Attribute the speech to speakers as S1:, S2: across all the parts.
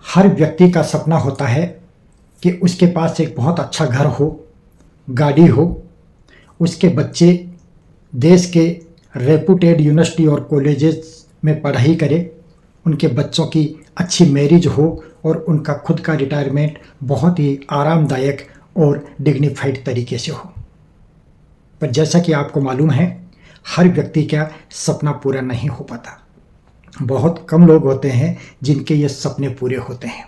S1: हर व्यक्ति का सपना होता है कि उसके पास एक बहुत अच्छा घर हो, गाड़ी हो, उसके बच्चे देश के रेपुटेड यूनिवर्सिटी और कॉलेजेस में पढ़ाई करें, उनके बच्चों की अच्छी मैरिज हो और उनका खुद का रिटायरमेंट बहुत ही आरामदायक और डिग्निफाइड तरीके से हो। पर जैसा कि आपको मालूम है, हर व्यक्ति का सपना पूरा नहीं हो पाता। बहुत कम लोग होते हैं जिनके ये सपने पूरे होते हैं।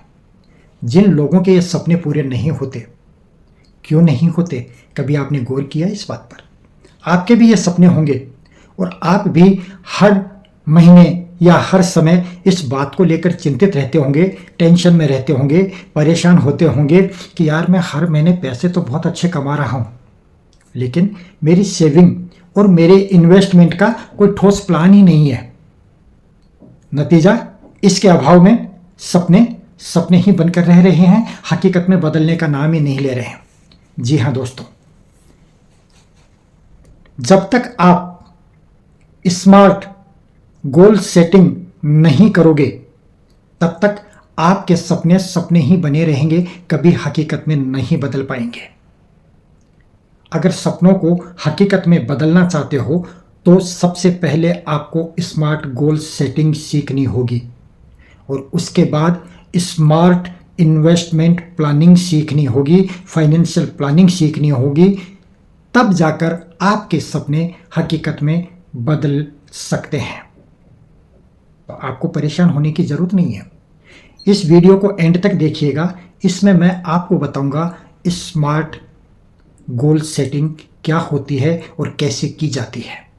S1: जिन लोगों के ये सपने पूरे नहीं होते, क्यों नहीं होते, कभी आपने गौर किया इस बात पर? आपके भी ये सपने होंगे और आप भी हर महीने या हर समय इस बात को लेकर चिंतित रहते होंगे, टेंशन में रहते होंगे, परेशान होते होंगे कि यार मैं हर महीने पैसे तो बहुत अच्छे कमा रहा हूँ, लेकिन मेरी सेविंग और मेरे इन्वेस्टमेंट का कोई ठोस प्लान ही नहीं है। नतीजा, इसके अभाव में सपने सपने ही बनकर रह रहे हैं, हकीकत में बदलने का नाम ही नहीं ले रहे हैं। जी हाँ दोस्तों, जब तक आप स्मार्ट गोल सेटिंग नहीं करोगे, तब तक आपके सपने सपने ही बने रहेंगे, कभी हकीकत में नहीं बदल पाएंगे। अगर सपनों को हकीकत में बदलना चाहते हो तो सबसे पहले आपको स्मार्ट गोल सेटिंग सीखनी होगी और उसके बाद स्मार्ट इन्वेस्टमेंट प्लानिंग सीखनी होगी, फाइनेंशियल प्लानिंग सीखनी होगी। तब जाकर आपके सपने हकीकत में बदल सकते हैं। तो आपको परेशान होने की ज़रूरत नहीं है। इस वीडियो को एंड तक देखिएगा, इसमें मैं आपको बताऊंगा स्मार्ट गोल सेटिंग क्या होती है और कैसे की जाती है।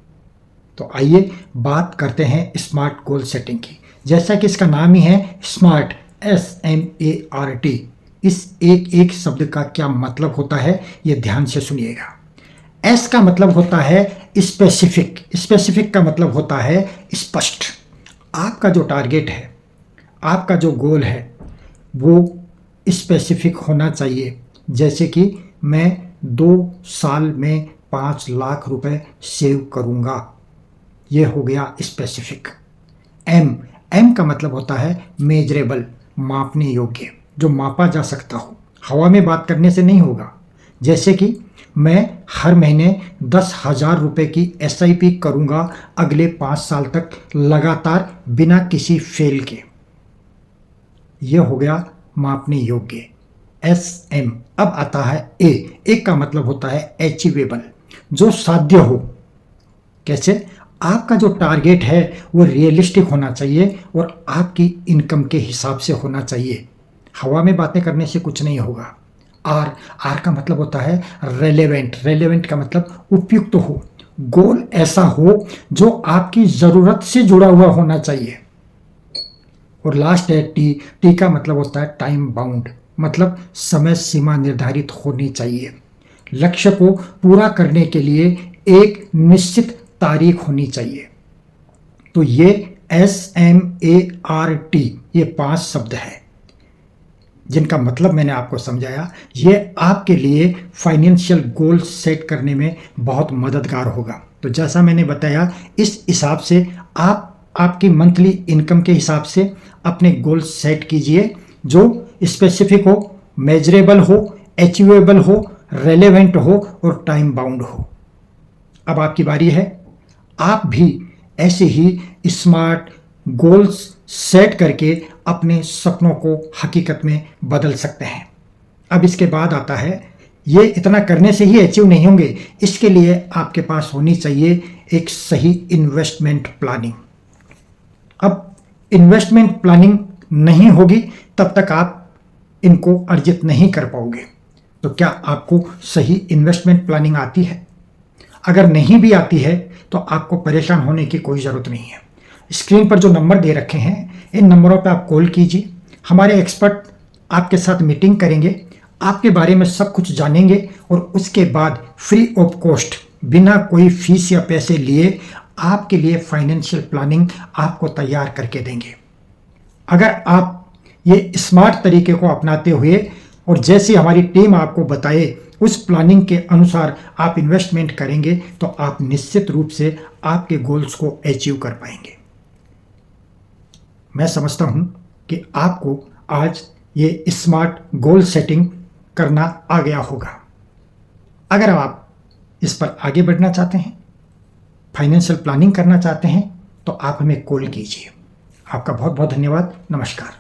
S1: तो आइए बात करते हैं स्मार्ट गोल सेटिंग की। जैसा कि इसका नाम ही है स्मार्ट, SMART। इस एक एक शब्द का क्या मतलब होता है ये ध्यान से सुनिएगा। एस का मतलब होता है स्पेसिफिक, स्पेसिफिक का मतलब होता है स्पष्ट। आपका जो टारगेट है, आपका जो गोल है, वो स्पेसिफिक होना चाहिए। जैसे कि मैं 2 साल में 5 लाख रुपए सेव करूंगा, ये हो गया स्पेसिफिक। एम का मतलब होता है मेजरेबल, मापने योग्य, जो मापा जा सकता हो, हवा में बात करने से नहीं होगा। जैसे कि मैं हर महीने 10,000 रुपये की SIP करूंगा अगले 5 साल तक लगातार बिना किसी फेल के, ये हो गया मापने योग्य SM। अब आता है ए का मतलब होता है अचीवेबल, जो साध्य हो। कैसे? आपका जो टारगेट है वो रियलिस्टिक होना चाहिए और आपकी इनकम के हिसाब से होना चाहिए। हवा में बातें करने से कुछ नहीं होगा। आर का मतलब होता है रेलेवेंट, रेलेवेंट का मतलब उपयुक्त हो। गोल ऐसा हो जो आपकी ज़रूरत से जुड़ा हुआ होना चाहिए। और लास्ट है टी का मतलब होता है टाइम बाउंड, मतलब समय सीमा निर्धारित होनी चाहिए। लक्ष्य को पूरा करने के लिए एक निश्चित तारीख होनी चाहिए। तो ये SMART, ये 5 शब्द है जिनका मतलब मैंने आपको समझाया। ये आपके लिए फाइनेंशियल गोल सेट करने में बहुत मददगार होगा। तो जैसा मैंने बताया, इस हिसाब से आप आपकी मंथली इनकम के हिसाब से अपने गोल सेट कीजिए, जो स्पेसिफिक हो, मेजरेबल हो, अचीवेबल हो, रेलेवेंट हो और टाइम बाउंड हो। अब आपकी बारी है। आप भी ऐसे ही स्मार्ट गोल्स सेट करके अपने सपनों को हकीकत में बदल सकते हैं। अब इसके बाद आता है, ये इतना करने से ही अचीव नहीं होंगे, इसके लिए आपके पास होनी चाहिए एक सही इन्वेस्टमेंट प्लानिंग। अब इन्वेस्टमेंट प्लानिंग नहीं होगी तब तक आप इनको अर्जित नहीं कर पाओगे। तो क्या आपको सही इन्वेस्टमेंट प्लानिंग आती है? अगर नहीं भी आती है तो आपको परेशान होने की कोई ज़रूरत नहीं है। स्क्रीन पर जो नंबर दे रखे हैं, इन नंबरों पर आप कॉल कीजिए। हमारे एक्सपर्ट आपके साथ मीटिंग करेंगे, आपके बारे में सब कुछ जानेंगे और उसके बाद फ्री ऑफ कॉस्ट, बिना कोई फीस या पैसे लिए आपके लिए फाइनेंशियल प्लानिंग आपको तैयार करके देंगे। अगर आप ये स्मार्ट तरीके को अपनाते हुए और जैसे हमारी टीम आपको बताए उस प्लानिंग के अनुसार आप इन्वेस्टमेंट करेंगे, तो आप निश्चित रूप से आपके गोल्स को अचीव कर पाएंगे। मैं समझता हूं कि आपको आज ये स्मार्ट गोल सेटिंग करना आ गया होगा। अगर आप इस पर आगे बढ़ना चाहते हैं, फाइनेंशियल प्लानिंग करना चाहते हैं, तो आप हमें कॉल कीजिए। आपका बहुत बहुत धन्यवाद। नमस्कार।